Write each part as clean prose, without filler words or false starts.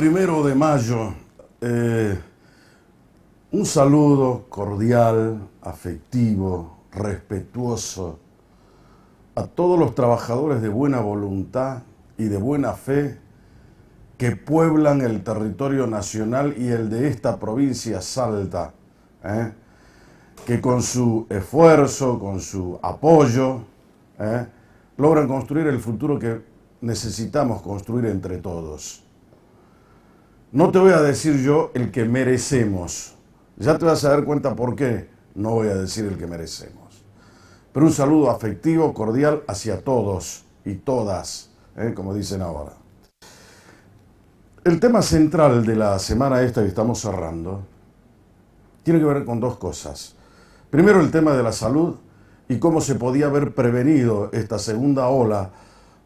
1 de mayo, un saludo cordial, afectivo, respetuoso a todos los trabajadores de buena voluntad y de buena fe que pueblan el territorio nacional y el de esta provincia Salta, que con su esfuerzo, con su apoyo, logran construir el futuro que necesitamos construir entre todos. No te voy a decir yo el que merecemos, ya te vas a dar cuenta por qué no voy a decir el que merecemos. Pero un saludo afectivo, cordial hacia todos y todas, como dicen ahora. El tema central de la semana esta que estamos cerrando tiene que ver con dos cosas. Primero, el tema de la salud y cómo se podía haber prevenido esta segunda ola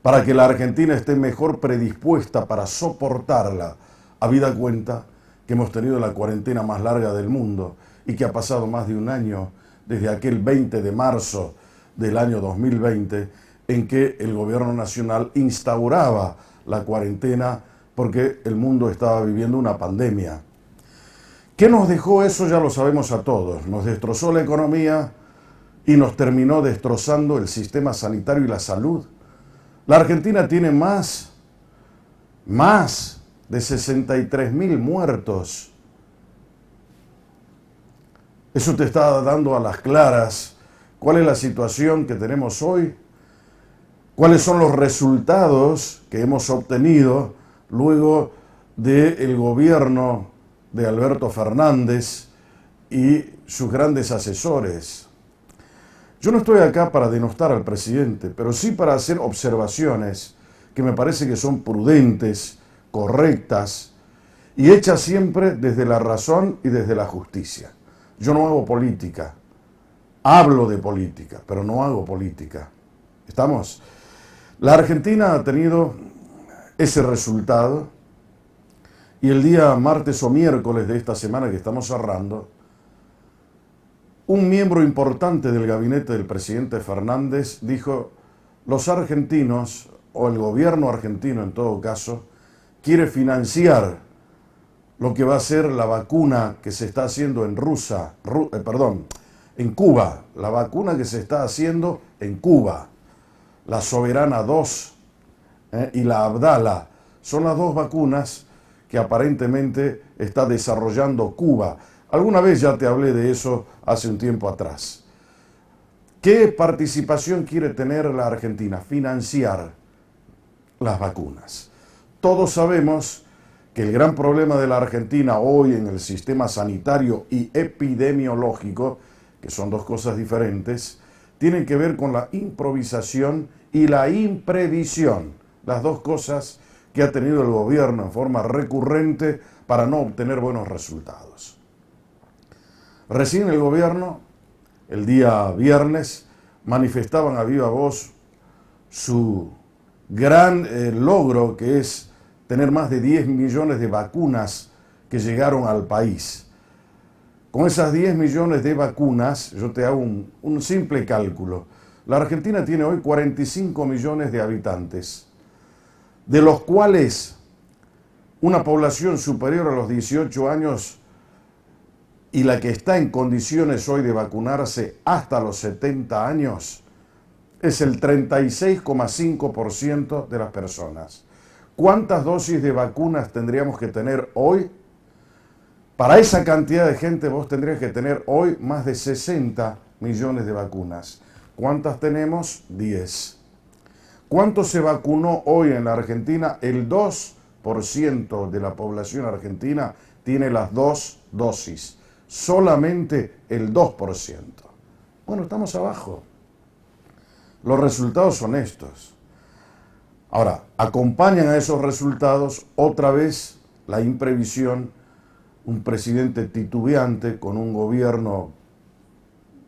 para que la Argentina esté mejor predispuesta para soportarla, habida cuenta que hemos tenido la cuarentena más larga del mundo y que ha pasado más de un año desde aquel 20 de marzo del año 2020 en que el gobierno nacional instauraba la cuarentena porque el mundo estaba viviendo una pandemia. ¿Qué nos dejó eso? Ya lo sabemos a todos. Nos destrozó la economía y nos terminó destrozando el sistema sanitario y la salud. La Argentina tiene más de 63.000 muertos. Eso te está dando a las claras cuál es la situación que tenemos hoy, cuáles son los resultados que hemos obtenido luego del gobierno de Alberto Fernández y sus grandes asesores. Yo no estoy acá para denostar al presidente, pero sí para hacer observaciones que me parece que son prudentes, correctas y hechas siempre desde la razón y desde la justicia. Yo no hago política, hablo de política, pero no hago política. ¿Estamos? La Argentina ha tenido ese resultado y el día martes o miércoles de esta semana que estamos cerrando, un miembro importante del gabinete del presidente Fernández dijo: los argentinos, o el gobierno argentino en todo caso, quiere financiar lo que va a ser la vacuna que se está haciendo en Cuba, la vacuna que se está haciendo en Cuba, la Soberana 2 y la Abdala, son las dos vacunas que aparentemente está desarrollando Cuba. Alguna vez ya te hablé de eso hace un tiempo atrás. ¿Qué participación quiere tener la Argentina? Financiar las vacunas. Todos sabemos que el gran problema de la Argentina hoy en el sistema sanitario y epidemiológico, que son dos cosas diferentes, tienen que ver con la improvisación y la imprevisión, las dos cosas que ha tenido el gobierno en forma recurrente para no obtener buenos resultados. Recién el gobierno, el día viernes, manifestaban a viva voz su gran logro, que es tener más de 10 millones de vacunas que llegaron al país. Con esas 10 millones de vacunas, yo te hago un simple cálculo. La Argentina tiene hoy 45 millones de habitantes, de los cuales una población superior a los 18 años y la que está en condiciones hoy de vacunarse hasta los 70 años es el 36,5% de las personas. ¿Cuántas dosis de vacunas tendríamos que tener hoy? Para esa cantidad de gente vos tendrías que tener hoy más de 60 millones de vacunas. ¿Cuántas tenemos? 10. ¿Cuánto se vacunó hoy en la Argentina? El 2% de la población argentina tiene las dos dosis. Solamente el 2%. Bueno, estamos abajo. Los resultados son estos. Ahora, acompañan a esos resultados otra vez la imprevisión, un presidente titubeante con un gobierno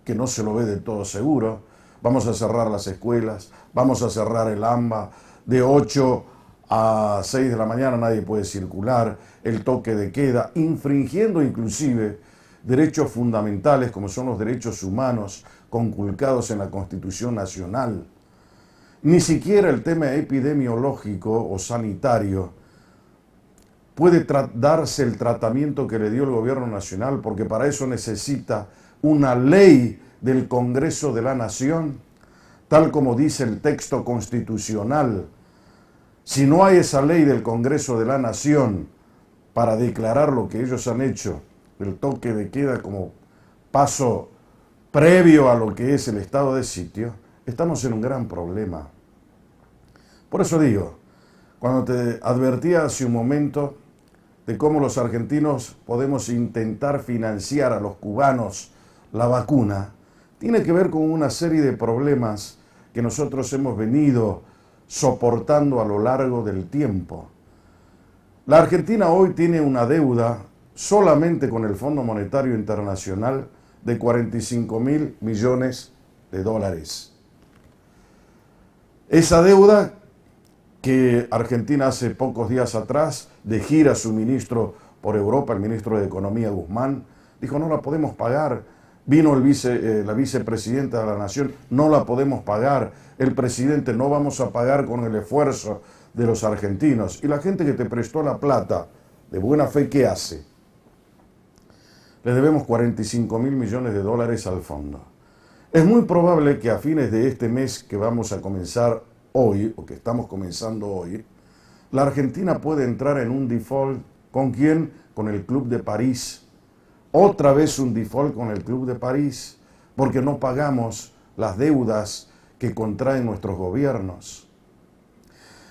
que no se lo ve de todo seguro. Vamos a cerrar las escuelas, vamos a cerrar el AMBA, de 8 a 6 de la mañana nadie puede circular, el toque de queda, infringiendo inclusive derechos fundamentales como son los derechos humanos conculcados en la Constitución Nacional. Ni siquiera el tema epidemiológico o sanitario puede darse el tratamiento que le dio el gobierno nacional, porque para eso necesita una ley del Congreso de la Nación, tal como dice el texto constitucional. Si no hay esa ley del Congreso de la Nación para declarar lo que ellos han hecho, el toque de queda como paso previo a lo que es el estado de sitio, estamos en un gran problema. Por eso digo, cuando te advertía hace un momento de cómo los argentinos podemos intentar financiar a los cubanos la vacuna, tiene que ver con una serie de problemas que nosotros hemos venido soportando a lo largo del tiempo. La Argentina hoy tiene una deuda solamente con el Fondo Monetario Internacional de 45.000 millones de dólares. Esa deuda que Argentina hace pocos días atrás, de gira su ministro por Europa, el ministro de Economía Guzmán, dijo no la podemos pagar. Vino la vicepresidenta de la Nación, no la podemos pagar. El presidente, no vamos a pagar con el esfuerzo de los argentinos. Y la gente que te prestó la plata, de buena fe, ¿qué hace? Le debemos 45.000 millones de dólares al fondo. Es muy probable que a fines de este mes que vamos a comenzar hoy, o que estamos comenzando hoy, la Argentina puede entrar en un default. ¿Con quién? Con el Club de París. Otra vez un default con el Club de París, porque no pagamos las deudas que contraen nuestros gobiernos.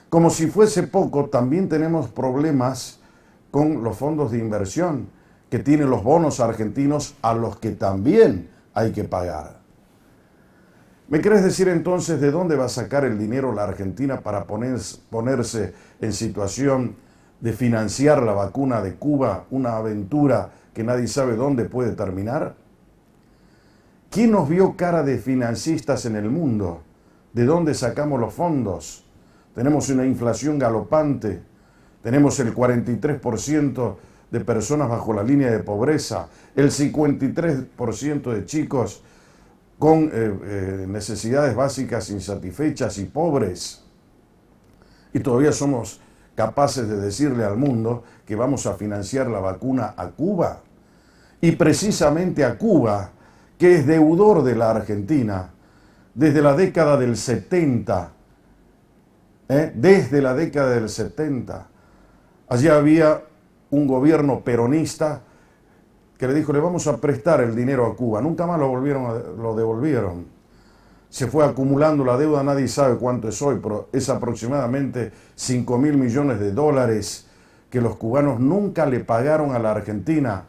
Como si fuese poco, también tenemos problemas con los fondos de inversión que tienen los bonos argentinos, a los que también hay que pagar. ¿Me querés decir entonces de dónde va a sacar el dinero la Argentina para ponerse en situación de financiar la vacuna de Cuba, una aventura que nadie sabe dónde puede terminar? ¿Quién nos vio cara de financistas en el mundo? ¿De dónde sacamos los fondos? Tenemos una inflación galopante, tenemos el 43% de personas bajo la línea de pobreza, el 53% de chicos con necesidades básicas insatisfechas y pobres. Y todavía somos capaces de decirle al mundo que vamos a financiar la vacuna a Cuba. Y precisamente a Cuba, que es deudor de la Argentina desde la década del 70. Desde la década del 70. Allí había un gobierno peronista que le dijo, le vamos a prestar el dinero a Cuba. Nunca más lo devolvieron. Se fue acumulando la deuda, nadie sabe cuánto es hoy, pero es aproximadamente 5.000 millones de dólares que los cubanos nunca le pagaron a la Argentina,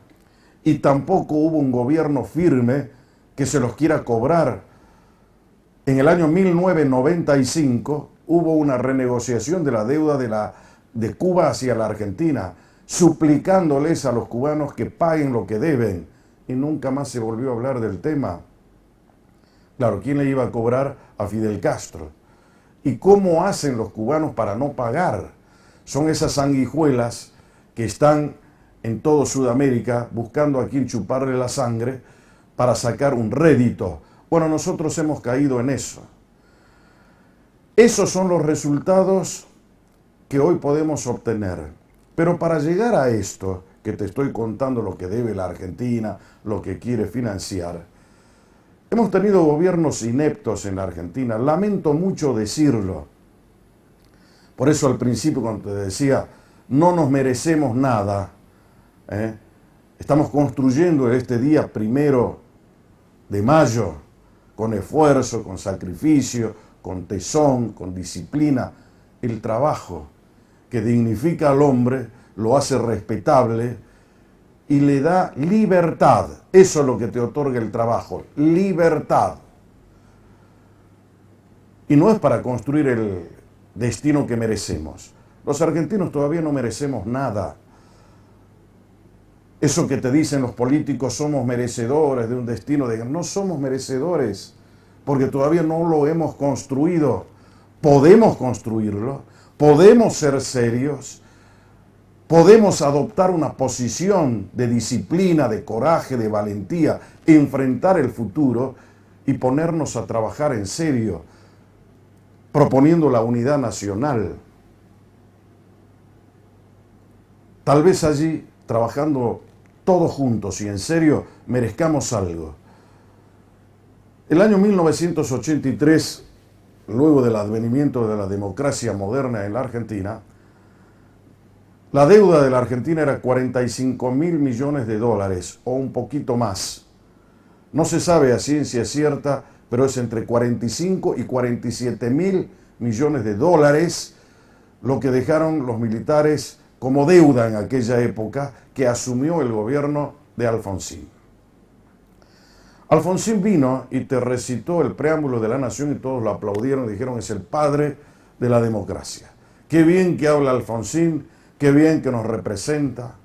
y tampoco hubo un gobierno firme que se los quiera cobrar. En el año 1995 hubo una renegociación de la deuda de Cuba hacia la Argentina, suplicándoles a los cubanos que paguen lo que deben, y nunca más se volvió a hablar del tema. Claro, ¿quién le iba a cobrar? A Fidel Castro. ¿Y cómo hacen los cubanos para no pagar? Son esas sanguijuelas que están en todo Sudamérica buscando a quien chuparle la sangre para sacar un rédito. Bueno, nosotros hemos caído en eso. Esos son los resultados que hoy podemos obtener. Pero para llegar a esto, que te estoy contando lo que debe la Argentina, lo que quiere financiar, hemos tenido gobiernos ineptos en la Argentina. Lamento mucho decirlo. Por eso al principio cuando te decía, no nos merecemos nada, estamos construyendo este día 1 de mayo con esfuerzo, con sacrificio, con tesón, con disciplina, el trabajo que dignifica al hombre, lo hace respetable y le da libertad. Eso es lo que te otorga el trabajo, libertad. Y no es para construir el destino que merecemos. Los argentinos todavía no merecemos nada. Eso que te dicen los políticos, somos merecedores de un destino, no somos merecedores, porque todavía no lo hemos construido. Podemos construirlo, podemos ser serios, podemos adoptar una posición de disciplina, de coraje, de valentía, enfrentar el futuro y ponernos a trabajar en serio, proponiendo la unidad nacional. tal vez allí, trabajando todos juntos y en serio, merezcamos algo. El año 1983, luego del advenimiento de la democracia moderna en la Argentina, la deuda de la Argentina era 45.000 millones de dólares o un poquito más. No se sabe a ciencia cierta, pero es entre 45 y 47.000 millones de dólares lo que dejaron los militares como deuda en aquella época que asumió el gobierno de Alfonsín. Alfonsín vino y te recitó el preámbulo de la Nación y todos lo aplaudieron y dijeron: es el padre de la democracia. Qué bien que habla Alfonsín, qué bien que nos representa.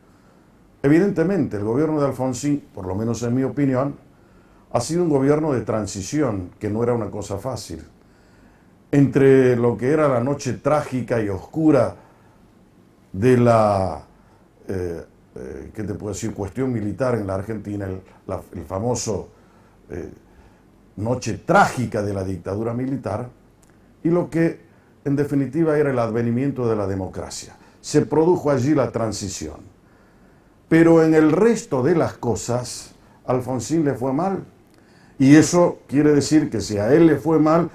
Evidentemente, el gobierno de Alfonsín, por lo menos en mi opinión, ha sido un gobierno de transición, que no era una cosa fácil. Entre lo que era la noche trágica y oscura de la, ¿qué te puedo decir?, cuestión militar en la Argentina, el famoso noche trágica de la dictadura militar, y lo que en definitiva era el advenimiento de la democracia. Se produjo allí la transición. Pero en el resto de las cosas, a Alfonsín le fue mal. Y eso quiere decir que si a él le fue mal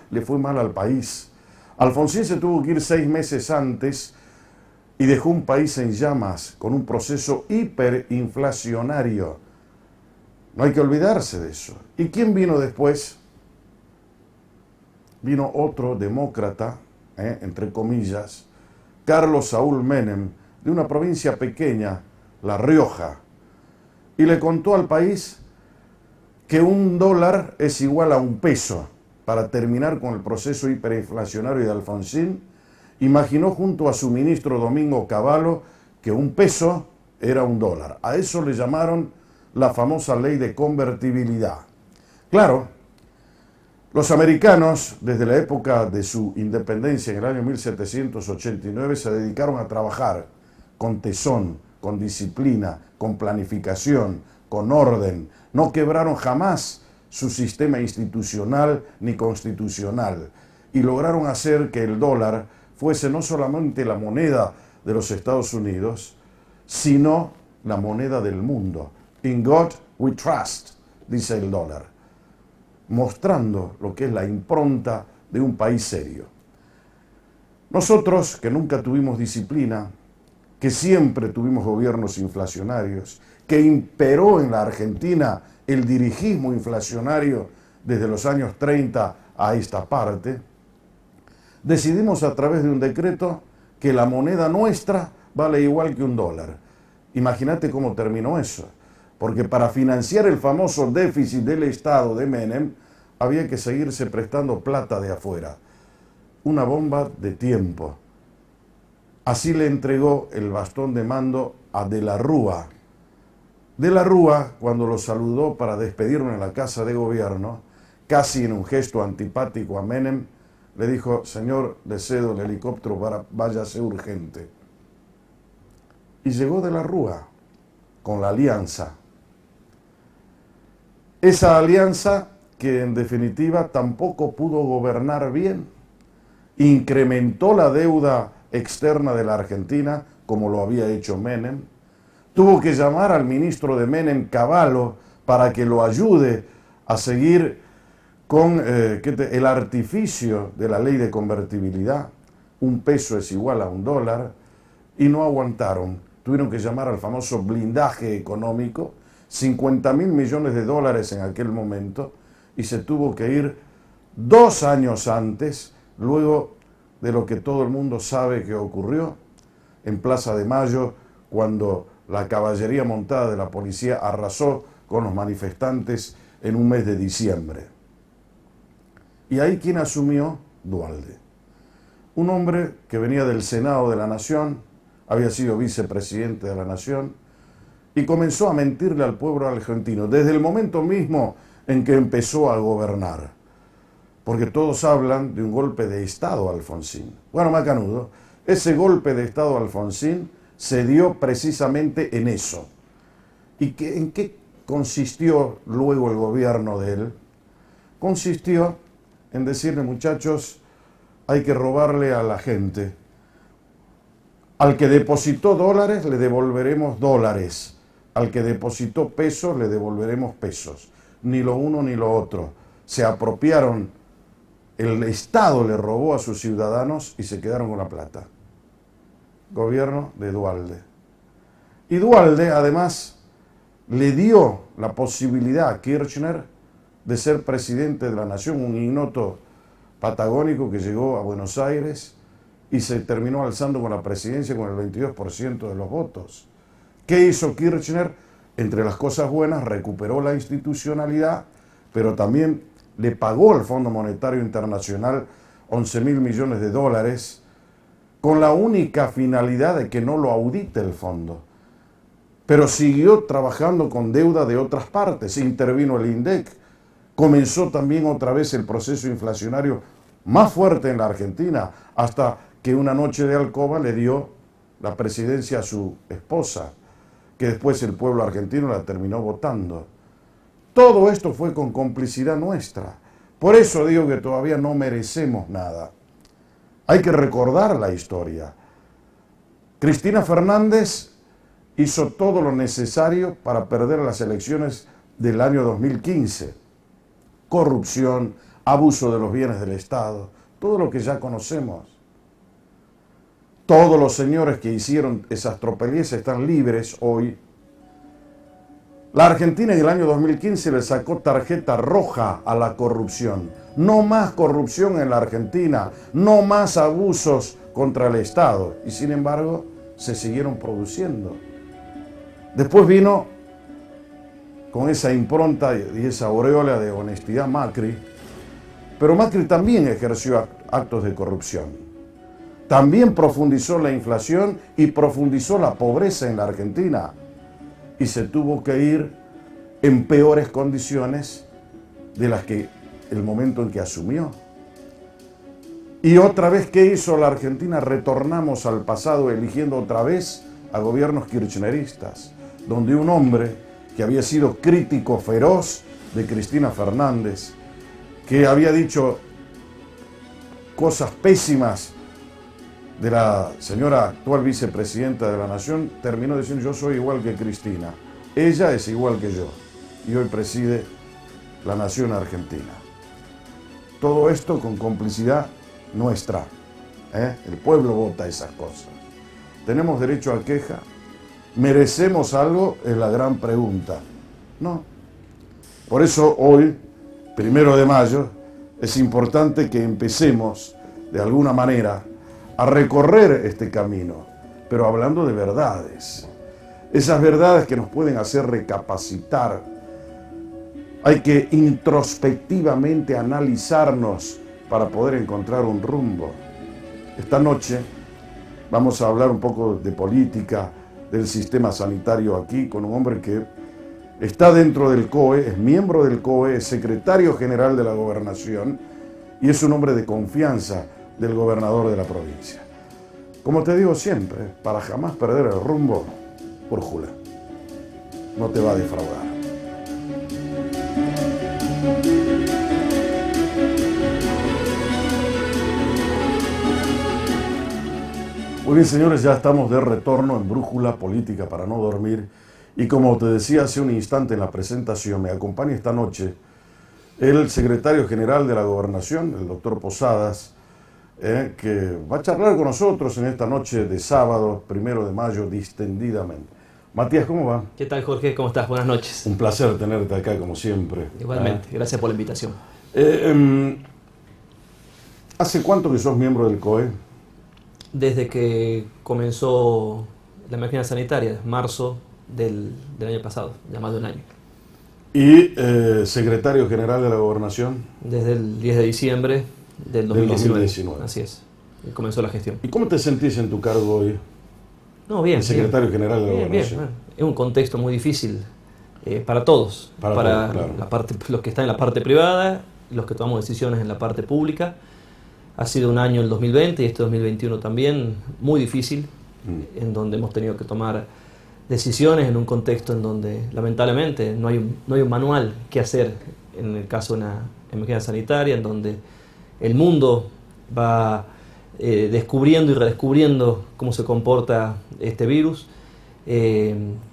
al país. Alfonsín se tuvo que ir 6 meses antes y dejó un país en llamas, con un proceso hiperinflacionario. No hay que olvidarse de eso. ¿Y quién vino después? Vino otro demócrata, entre comillas, Carlos Saúl Menem, de una provincia pequeña, La Rioja, y le contó al país que $1 es igual a $1. Para terminar con el proceso hiperinflacionario de Alfonsín, imaginó junto a su ministro Domingo Cavallo que $1 era $1. A eso le llamaron la famosa ley de convertibilidad. Claro, los americanos, desde la época de su independencia en el año 1789, se dedicaron a trabajar con tesón, con disciplina, con planificación, con orden. No quebraron jamás su sistema institucional ni constitucional y lograron hacer que el dólar fuese no solamente la moneda de los Estados Unidos, sino la moneda del mundo. In God we trust, dice el dólar, mostrando lo que es la impronta de un país serio. Nosotros, que nunca tuvimos disciplina, que siempre tuvimos gobiernos inflacionarios, que imperó en la Argentina el dirigismo inflacionario desde los años 30 a esta parte, decidimos a través de un decreto que la moneda nuestra vale igual que $1. Imagínate cómo terminó eso, porque para financiar el famoso déficit del Estado de Menem había que seguirse prestando plata de afuera. Una bomba de tiempo. Así le entregó el bastón de mando a De la Rúa. De la Rúa, cuando lo saludó para despedirlo en la Casa de Gobierno, casi en un gesto antipático a Menem, le dijo: señor, le cedo el helicóptero, váyase urgente. Y llegó De la Rúa con la alianza. Esa alianza que en definitiva tampoco pudo gobernar bien. Incrementó la deuda externa de la Argentina, como lo había hecho Menem. Tuvo que llamar al ministro de Menem, Cavallo, para que lo ayude a seguir con el artificio de la ley de convertibilidad. $1 es igual a $1, y no aguantaron. Tuvieron que llamar al famoso blindaje económico, 50.000 millones de dólares en aquel momento, y se tuvo que ir 2 años antes, luego de lo que todo el mundo sabe que ocurrió en Plaza de Mayo, cuando la caballería montada de la policía arrasó con los manifestantes en un mes de diciembre. Y ahí, ¿quién asumió? Duhalde. Un hombre que venía del Senado de la Nación, había sido vicepresidente de la Nación, y comenzó a mentirle al pueblo argentino desde el momento mismo en que empezó a gobernar. Porque todos hablan de un golpe de Estado a Alfonsín. Bueno, macanudo, ese golpe de Estado a Alfonsín se dio precisamente en eso. ¿Y en qué consistió luego el gobierno de él? Consistió en decirle: muchachos, hay que robarle a la gente Al que depositó dólares le devolveremos dólares, al que depositó pesos le devolveremos pesos. Ni lo uno ni lo otro. Se apropiaron, el Estado le robó a sus ciudadanos y se quedaron con la plata. Gobierno de Duhalde. Y Duhalde además le dio la posibilidad a Kirchner de ser presidente de la nación, un ignoto patagónico que llegó a Buenos Aires y se terminó alzando con la presidencia con el 22% de los votos. ¿Qué hizo Kirchner? Entre las cosas buenas, recuperó la institucionalidad, pero también le pagó al Fondo Monetario Internacional 11.000 millones de dólares con la única finalidad de que no lo audite el fondo. Pero siguió trabajando con deuda de otras partes, intervino el INDEC, comenzó también otra vez el proceso inflacionario más fuerte en la Argentina, hasta que una noche de alcoba le dio la presidencia a su esposa, que después el pueblo argentino la terminó votando. Todo esto fue con complicidad nuestra. Por eso digo que todavía no merecemos nada. Hay que recordar la historia. Cristina Fernández hizo todo lo necesario para perder las elecciones del año 2015. Corrupción, abuso de los bienes del Estado, todo lo que ya conocemos. Todos los señores que hicieron esas tropelías están libres hoy. La Argentina en el año 2015 le sacó tarjeta roja a la corrupción. No más corrupción en la Argentina, no más abusos contra el Estado. Y sin embargo, se siguieron produciendo. Después vino con esa impronta y esa aureola de honestidad Macri, pero Macri también ejerció actos de corrupción. También profundizó la inflación y profundizó la pobreza en la Argentina. Y se tuvo que ir en peores condiciones de las que el momento en que asumió. Y otra vez, ¿qué hizo la Argentina? Retornamos al pasado eligiendo otra vez a gobiernos kirchneristas, donde un hombre que había sido crítico feroz de Cristina Fernández, que había dicho cosas pésimas de la señora actual vicepresidenta de la Nación, terminó diciendo: yo soy igual que Cristina, ella es igual que yo, y hoy preside la Nación Argentina. Todo esto con complicidad nuestra, El pueblo vota esas cosas. ¿Tenemos derecho a queja? ¿Merecemos algo? Es la gran pregunta. No. Por eso hoy, 1 de mayo, es importante que empecemos de alguna manera a recorrer este camino, pero hablando de verdades. Esas verdades que nos pueden hacer recapacitar. Hay que introspectivamente analizarnos para poder encontrar un rumbo. Esta noche vamos a hablar un poco de política, del sistema sanitario aquí, con un hombre que está dentro del COE, es miembro del COE, es secretario general de la Gobernación y es un hombre de confianza del gobernador de la provincia. Como te digo siempre, para jamás perder el rumbo, Brújula no te va a defraudar. Muy bien, señores, ya estamos de retorno en Brújula Política para no dormir. Y como te decía hace un instante en la presentación, me acompaña esta noche el secretario general de la Gobernación, el doctor Posadas, que va a charlar con nosotros en esta noche de sábado, 1 de mayo, distendidamente. Matías, ¿cómo va? ¿Qué tal, Jorge? ¿Cómo estás? Buenas noches. Un placer tenerte acá, como siempre. Igualmente, gracias por la invitación. ¿Hace cuánto que sos miembro del COE? Desde que comenzó la emergencia sanitaria, marzo del año pasado, ya más de un año. ¿Y secretario general de la Gobernación? Desde el 10 de diciembre del 2019. Así es, y comenzó la gestión. ¿Y cómo te sentís en tu cargo hoy? No, bien. El secretario general de la Gobernación. Bien. Es un contexto muy difícil para todos. Para todos, claro. La parte, los que están en la parte privada, los que tomamos decisiones en la parte pública. Ha sido un año el 2020 y este 2021 también muy difícil, en donde hemos tenido que tomar decisiones en un contexto en donde lamentablemente no hay un manual que hacer en el caso de una emergencia sanitaria, en donde el mundo va descubriendo y redescubriendo cómo se comporta este virus,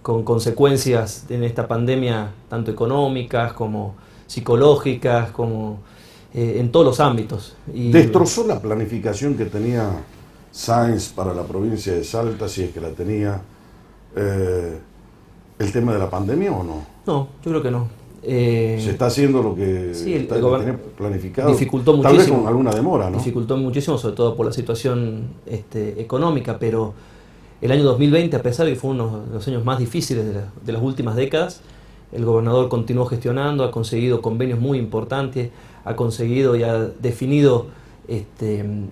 con consecuencias en esta pandemia tanto económicas como psicológicas, como en todos los ámbitos. Y ¿destrozó la planificación que tenía Sáenz para la provincia de Salta, si es que la tenía, el tema de la pandemia o no? no, yo creo que no. ¿Se está haciendo lo que Sí, el tenía planificado? dificultó Tal muchísimo. vez con alguna demora, ¿no? Dificultó muchísimo, sobre todo por la situación económica, pero el año 2020, a pesar de que fue uno de los años más difíciles de las últimas décadas, el gobernador continuó gestionando, ha conseguido convenios muy importantes, ha conseguido y ha definido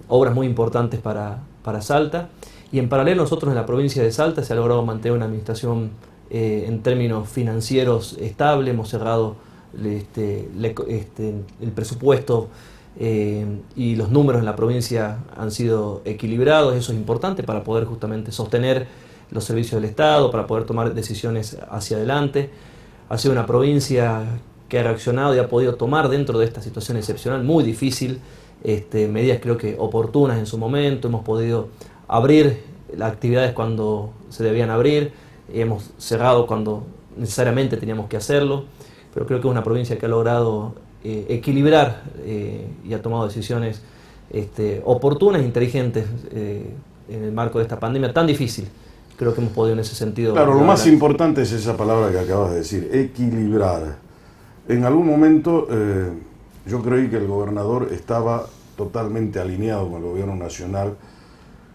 obras muy importantes para Salta, y en paralelo nosotros en la provincia de Salta se ha logrado mantener una administración en términos financieros estable. Hemos cerrado el presupuesto y los números en la provincia han sido equilibrados. Eso es importante para poder justamente sostener los servicios del Estado, para poder tomar decisiones hacia adelante. Ha sido una provincia que ha reaccionado y ha podido tomar dentro de esta situación excepcional, muy difícil, medidas creo que oportunas en su momento. Hemos podido abrir las actividades cuando se debían abrir, hemos cerrado cuando necesariamente teníamos que hacerlo, pero creo que es una provincia que ha logrado equilibrar y ha tomado decisiones oportunas e inteligentes en el marco de esta pandemia tan difícil. Creo que hemos podido en ese sentido... Claro, lo más importante es esa palabra que acabas de decir, equilibrar. En algún momento yo creí que el gobernador estaba totalmente alineado con el gobierno nacional,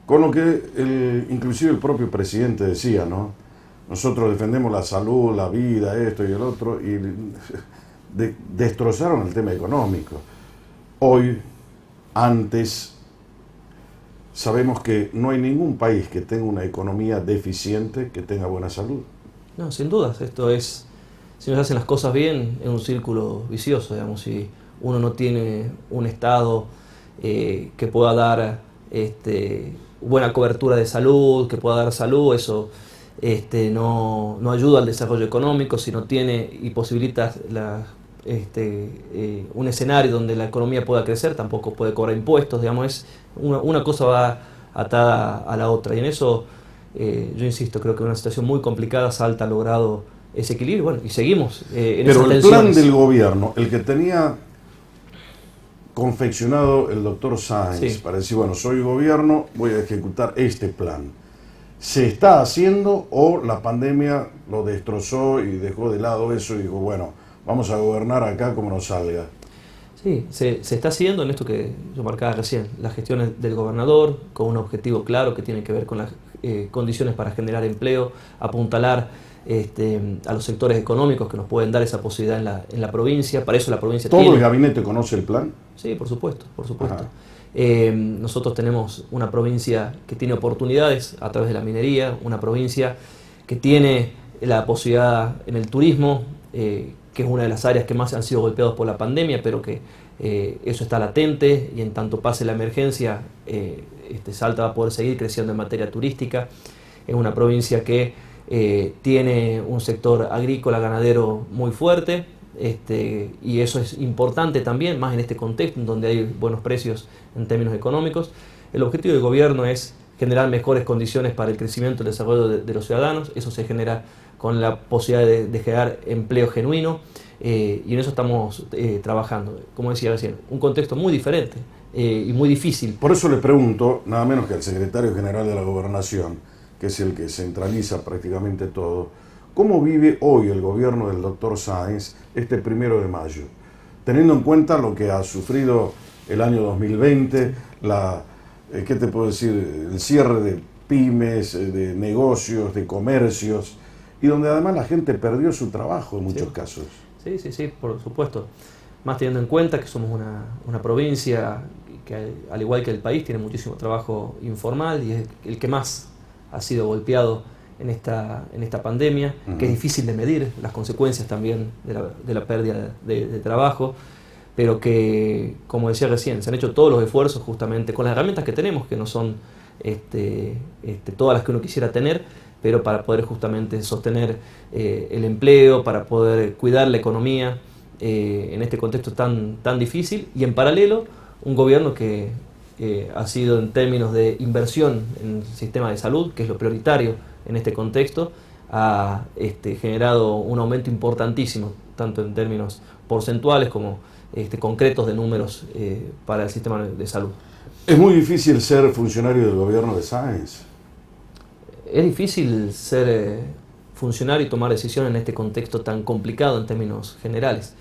con lo que inclusive el propio presidente decía, ¿no? Nosotros defendemos la salud, la vida, esto y el otro, y destrozaron el tema económico. Hoy, antes, sabemos que no hay ningún país que tenga una economía deficiente que tenga buena salud. No, sin dudas, esto es, si no se hacen las cosas bien, es un círculo vicioso, digamos. Si uno no tiene un Estado que pueda dar buena cobertura de salud, que pueda dar salud, eso no ayuda al desarrollo económico. Si no tiene y posibilita un escenario donde la economía pueda crecer, tampoco puede cobrar impuestos, digamos. Es una cosa va atada a la otra, y en eso yo insisto, creo que en una situación muy complicada Salta ha logrado ese equilibrio, bueno, y seguimos en esas Pero el tensiones. plan del gobierno, el que tenía confeccionado el doctor Sáenz, Sí, para decir, bueno, soy gobierno, voy a ejecutar este plan, ¿se está haciendo o la pandemia lo destrozó y dejó de lado eso y dijo, bueno, vamos a gobernar acá como nos salga? sí, se está haciendo en esto que yo marcaba recién, las gestiones del gobernador con un objetivo claro que tiene que ver con las condiciones para generar empleo, apuntalar a los sectores económicos que nos pueden dar esa posibilidad en la provincia. Para eso la provincia ¿Todo tiene... el gabinete conoce el plan? Sí, por supuesto, por supuesto. Nosotros tenemos una provincia que tiene oportunidades a través de la minería, una provincia que tiene la posibilidad en el turismo, que es una de las áreas que más han sido golpeadas por la pandemia, pero que eso está latente, y en tanto pase la emergencia, Salta va a poder seguir creciendo en materia turística. Es una provincia que tiene un sector agrícola, ganadero muy fuerte, y eso es importante también, más en este contexto en donde hay buenos precios en términos económicos. El objetivo del gobierno es generar mejores condiciones para el crecimiento y el desarrollo de los ciudadanos. Eso se genera con la posibilidad de generar empleo genuino, y en eso estamos trabajando. Como decía recién, un contexto muy diferente y muy difícil. Por eso le pregunto, nada menos que al secretario general de la Gobernación, que es el que centraliza prácticamente todo, ¿cómo vive hoy el gobierno del doctor Sáenz este 1 de mayo? Teniendo en cuenta lo que ha sufrido el año 2020, ¿qué te puedo decir? El cierre de pymes, de negocios, de comercios, y donde además la gente perdió su trabajo en muchos casos. Sí, por supuesto. Más teniendo en cuenta que somos una provincia que, al igual que el país, tiene muchísimo trabajo informal y es el que más ha sido golpeado en esta pandemia, que es difícil de medir las consecuencias también de la pérdida de trabajo, pero que, como decía recién, se han hecho todos los esfuerzos justamente con las herramientas que tenemos, que no son todas las que uno quisiera tener, pero para poder justamente sostener el empleo, para poder cuidar la economía en este contexto tan difícil, y en paralelo un gobierno que ha sido en términos de inversión en el sistema de salud, que es lo prioritario en este contexto, ha generado un aumento importantísimo, tanto en términos porcentuales como concretos de números para el sistema de salud. ¿Es muy difícil ser funcionario del gobierno de Sáenz? Es difícil ser funcionario y tomar decisiones en este contexto tan complicado en términos generales.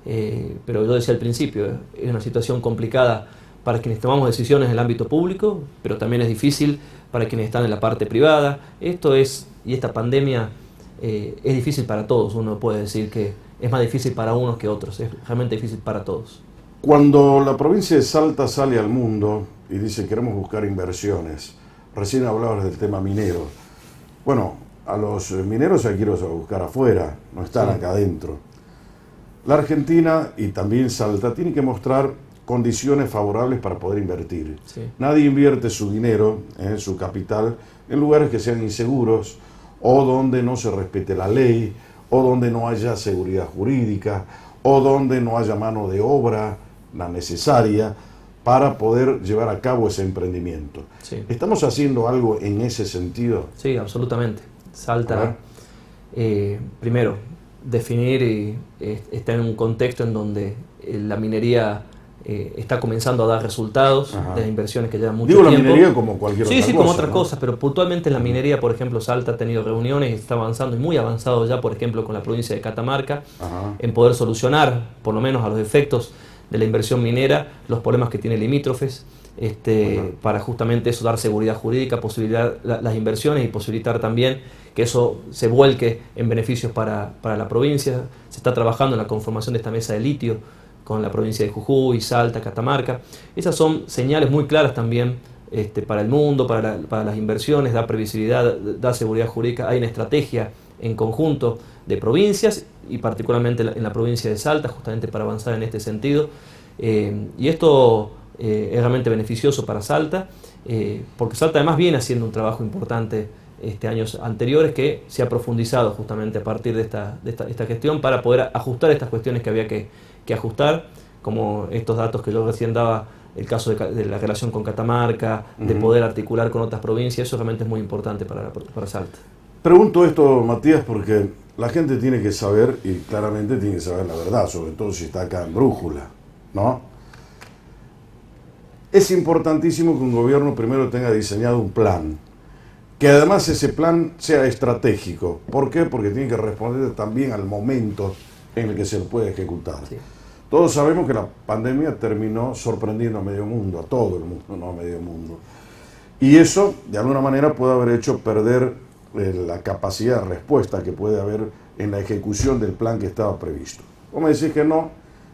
Pero yo decía al principio, es una situación complicada para quienes tomamos decisiones en el ámbito público, pero también es difícil para quienes están en la parte privada. Esta pandemia es difícil para todos. Uno puede decir que es más difícil para unos que otros, es realmente difícil para todos. Cuando la provincia de Salta sale al mundo y dice queremos buscar inversiones, recién hablabas del tema minero. Bueno, a los mineros hay que irlos a buscar afuera, no están acá adentro. La Argentina y también Salta tienen que mostrar condiciones favorables para poder invertir. Nadie invierte su dinero, su capital, en lugares que sean inseguros o donde no se respete la ley o donde no haya seguridad jurídica o donde no haya mano de obra, la necesaria, para poder llevar a cabo ese emprendimiento. ¿Estamos haciendo algo en ese sentido? Sí, absolutamente. Salta, primero, definir está en un contexto en donde la minería está comenzando a dar resultados de las inversiones que llevan mucho tiempo. Digo la minería como cualquier otra cosa. Sí, como otras cosas, pero puntualmente en la minería, por ejemplo, Salta ha tenido reuniones y está avanzando, y muy avanzado ya, por ejemplo, con la provincia de Catamarca, en poder solucionar, por lo menos a los efectos de la inversión minera, los problemas que tiene limítrofes, para justamente eso, dar seguridad jurídica, posibilitar las inversiones y posibilitar también que eso se vuelque en beneficios para la provincia. Se está trabajando en la conformación de esta mesa de litio con la provincia de Jujuy, Salta, Catamarca. Esas son señales muy claras también para el mundo, para las inversiones, da previsibilidad, da seguridad jurídica. Hay una estrategia en conjunto de provincias y particularmente en la provincia de Salta, justamente para avanzar en este sentido. Y esto es realmente beneficioso para Salta, porque Salta además viene haciendo un trabajo importante años anteriores que se ha profundizado justamente a partir de esta gestión para poder ajustar estas cuestiones que había que ajustar, como estos datos que yo recién daba, el caso de la relación con Catamarca, de poder articular con otras provincias. Eso realmente es muy importante para Salta. Pregunto esto, Matías, porque la gente tiene que saber, y claramente tiene que saber la verdad, sobre todo si está acá en Brújula, ¿no? Es importantísimo que un gobierno primero tenga diseñado un plan, que además ese plan sea estratégico. ¿Por qué? Porque tiene que responder también al momento en el que se lo puede ejecutar. Todos sabemos que la pandemia terminó sorprendiendo a medio mundo, a todo el mundo, no a medio mundo. Y eso, de alguna manera, puede haber hecho perder la capacidad de respuesta que puede haber en la ejecución del plan que estaba previsto. Vos me decís que no,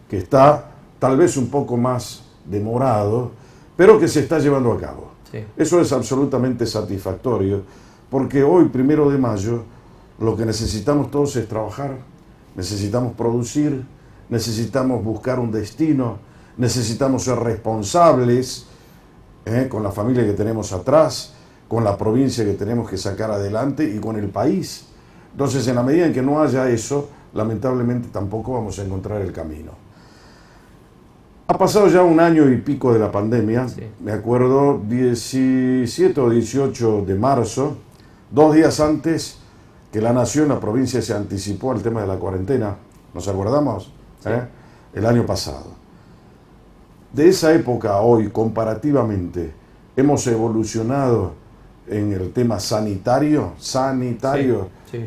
que está tal vez un poco más demorado, pero que se está llevando a cabo. Eso es absolutamente satisfactorio, porque hoy, 1 de mayo, lo que necesitamos todos es trabajar, necesitamos producir, necesitamos buscar un destino, necesitamos ser responsables con la familia que tenemos atrás, con la provincia que tenemos que sacar adelante y con el país. Entonces, en la medida en que no haya eso, lamentablemente tampoco vamos a encontrar el camino. Ha pasado ya 1 año y pico de la pandemia, me acuerdo, 17 o 18 de marzo, 2 días antes que la nación, la provincia, se anticipó al tema de la cuarentena. ¿Nos acordamos? El año pasado. De esa época a hoy, comparativamente, hemos evolucionado en el tema sanitario.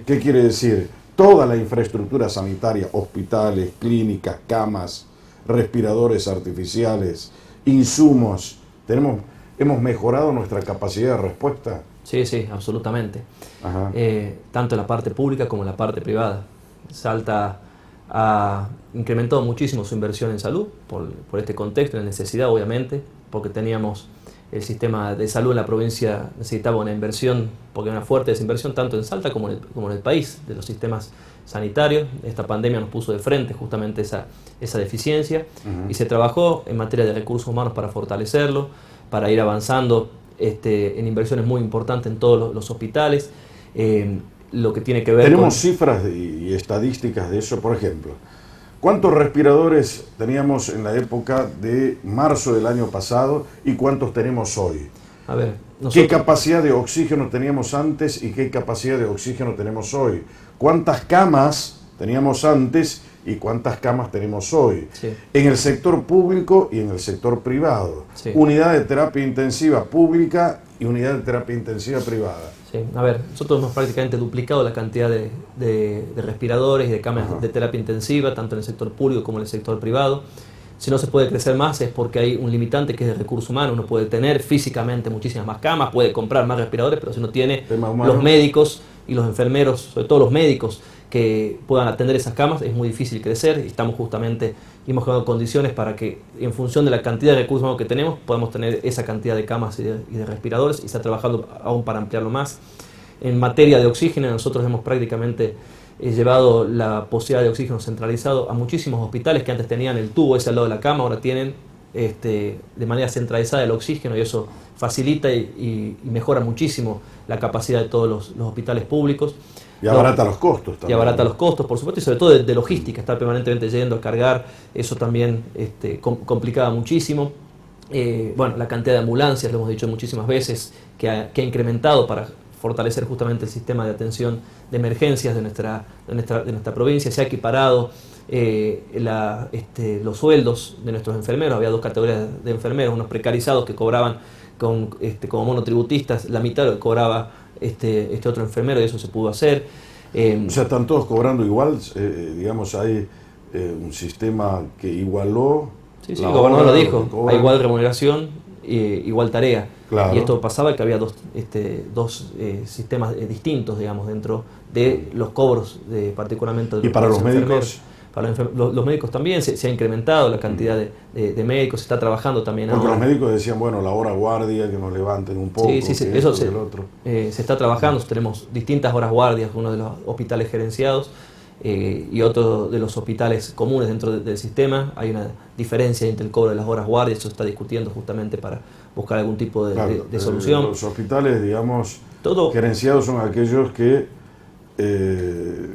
¿Qué quiere decir? Toda la infraestructura sanitaria, hospitales, clínicas, camas, respiradores artificiales, insumos, hemos mejorado nuestra capacidad de respuesta. Sí, absolutamente. Tanto en la parte pública como en la parte privada. Salta ha incrementado muchísimo su inversión en salud por este contexto, la necesidad obviamente, porque teníamos el sistema de salud en la provincia necesitaba una inversión, porque hay una fuerte desinversión tanto en Salta como en el país, de los sistemas sanitarios. Esta pandemia nos puso de frente justamente esa deficiencia y se trabajó en materia de recursos humanos para fortalecerlo, para ir avanzando en inversiones muy importantes en todos los hospitales. Lo que tiene que ver ¿Tenemos cifras y estadísticas de eso? Por ejemplo, ¿Cuántos respiradores teníamos en la época de marzo del año pasado y cuántos tenemos hoy? A ver, ¿Qué capacidad de oxígeno teníamos antes y qué capacidad de oxígeno tenemos hoy? ¿Cuántas camas teníamos antes y cuántas camas tenemos hoy? Sí. En el sector público y en el sector privado. Sí. Unidad de terapia intensiva pública y unidad de terapia intensiva privada. Sí. A ver, nosotros hemos prácticamente duplicado la cantidad de respiradores y de camas de terapia intensiva, tanto en el sector público como en el sector privado. Si no se puede crecer más es porque hay un limitante que es de recurso humano. Uno puede tener físicamente muchísimas más camas, puede comprar más respiradores, pero si no tiene los médicos y los enfermeros, sobre todo los médicos, que puedan atender esas camas, es muy difícil crecer. Y estamos justamente, hemos creado condiciones para que, en función de la cantidad de recursos humanos que tenemos, podamos tener esa cantidad de camas y de respiradores, y está trabajando aún para ampliarlo más. En materia de oxígeno, nosotros hemos prácticamente llevado la posibilidad de oxígeno centralizado a muchísimos hospitales que antes tenían el tubo ese al lado de la cama, ahora tienen de manera centralizada el oxígeno, y eso facilita y mejora muchísimo la capacidad de todos los hospitales públicos. Y abarata los costos también. Y abarata los costos, por supuesto, y sobre todo de logística, estar permanentemente yendo a cargar, eso también complicaba muchísimo. Bueno, la cantidad de ambulancias, lo hemos dicho muchísimas veces, que ha incrementado para fortalecer justamente el sistema de atención de emergencias de nuestra provincia. Se ha equiparado los sueldos de nuestros enfermeros. Había dos categorías de enfermeros, unos precarizados que cobraban como monotributistas la mitad de lo que cobraba este otro enfermero, y eso se pudo hacer. O sea, están todos cobrando igual, digamos, hay un sistema que igualó. Sí, el gobernador lo dijo, hay igual remuneración, igual tarea. Claro. Y esto pasaba que había dos sistemas distintos, digamos, dentro de los cobros, particularmente de ¿Y para los médicos? Para los médicos también se ha incrementado la cantidad de médicos, se está trabajando también. Porque ahora los médicos decían, bueno, la hora guardia, que nos levanten un poco. Sí, eso se está trabajando. Tenemos distintas horas guardias, uno de los hospitales gerenciados y otro de los hospitales comunes dentro del sistema. Hay una diferencia entre el cobro de las horas guardias, eso se está discutiendo justamente para buscar algún tipo de solución. Los hospitales, digamos, gerenciados son aquellos que